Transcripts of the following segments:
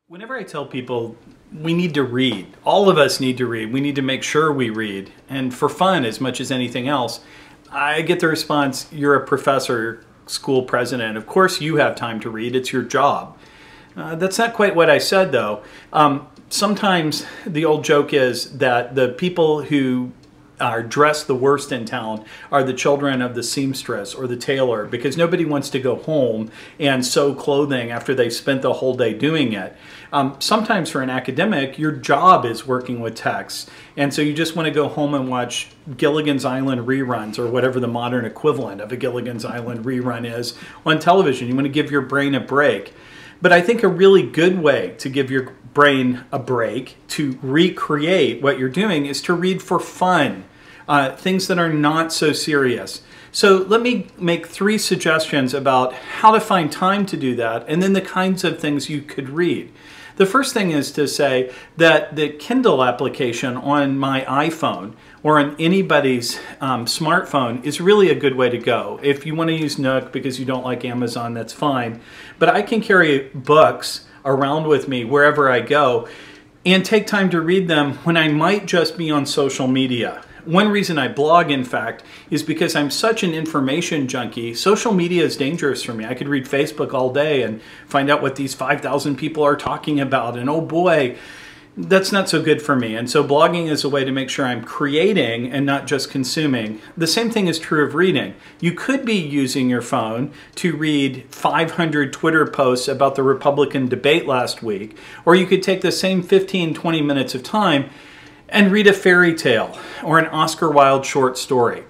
Whenever I tell people we need to read, all of us need to read, we need to make sure we read, and for fun as much as anything else, I get the response, you're a professor, school president, of course you have time to read, it's your job. That's not quite what I said though. Sometimes the old joke is that the people who are dressed the worst in town are the children of the seamstress or the tailor, because nobody wants to go home and sew clothing after they've spent the whole day doing it. Sometimes for an academic, your job is working with texts, and so you just want to go home and watch Gilligan's Island reruns, or whatever the modern equivalent of a Gilligan's Island rerun is on television. You want to give your brain a break. But I think a really good way to give your brain a break, to recreate what you're doing, is to read for fun, things that are not so serious. So let me make 3 suggestions about how to find time to do that, and then the kinds of things you could read. The first thing is to say that the Kindle application on my iPhone or on anybody's smartphone is really a good way to go. If you want to use Nook because you don't like Amazon, that's fine. But I can carry books around with me wherever I go and take time to read them when I might just be on social media. One reason I blog, in fact, is because I'm such an information junkie. Social media is dangerous for me. I could read Facebook all day and find out what these 5,000 people are talking about, and oh boy, that's not so good for me. And so blogging is a way to make sure I'm creating and not just consuming. The same thing is true of reading. You could be using your phone to read 500 Twitter posts about the Republican debate last week, or you could take the same 15-20 minutes of time and read a fairy tale or an Oscar Wilde short story.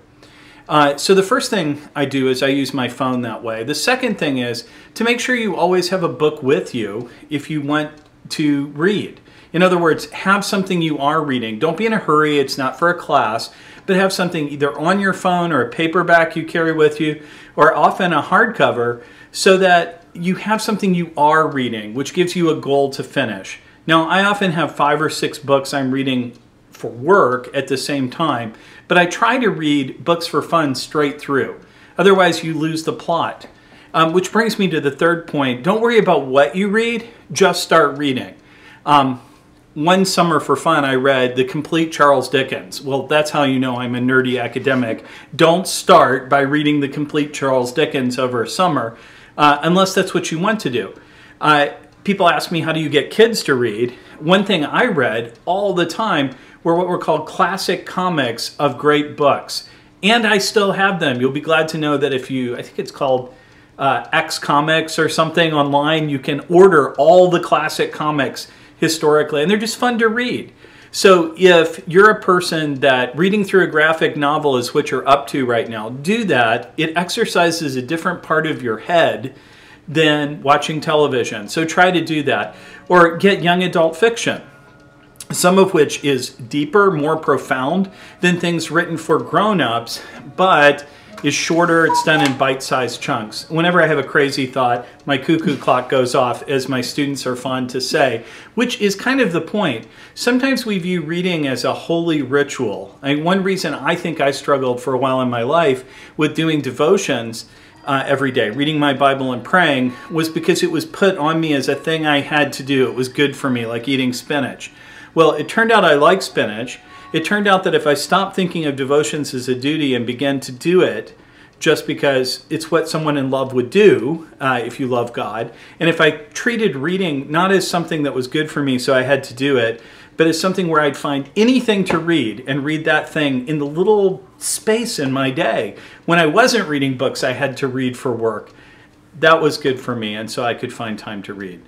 So the first thing I do is I use my phone that way. The second thing is to make sure you always have a book with you if you want to read. In other words, have something you are reading. Don't be in a hurry, it's not for a class, but have something either on your phone or a paperback you carry with you, or often a hardcover, so that you have something you are reading, which gives you a goal to finish. Now, I often have 5 or 6 books I'm reading for work at the same time, but I try to read books for fun straight through. Otherwise, you lose the plot. Which brings me to the third point. Don't worry about what you read, just start reading. One summer for fun, I read The Complete Charles Dickens. Well, that's how you know I'm a nerdy academic. Don't start by reading The Complete Charles Dickens over a summer, unless that's what you want to do. People ask me, how do you get kids to read? One thing I read all the time were what were called classic comics of great books. And I still have them. You'll be glad to know that if you, I think it's called X Comics or something online, you can order all the classic comics historically, and they're just fun to read. So if you're a person that reading through a graphic novel is what you're up to right now, do that. It exercises a different part of your head than watching television. So try to do that. Or get young adult fiction, some of which is deeper, more profound than things written for grown-ups, but is shorter, it's done in bite-sized chunks. Whenever I have a crazy thought, my cuckoo clock goes off, as my students are fond to say, which is kind of the point. Sometimes we view reading as a holy ritual. One reason I think I struggled for a while in my life with doing devotions every day, reading my Bible and praying, was because it was put on me as a thing I had to do. It was good for me, like eating spinach. Well, it turned out I like spinach. It turned out that if I stopped thinking of devotions as a duty and began to do it just because it's what someone in love would do, if you love God, and if I treated reading not as something that was good for me so I had to do it, but as something where I'd find anything to read and read that thing in the little space in my day. When I wasn't reading books I had to read for work, that was good for me, and so I could find time to read.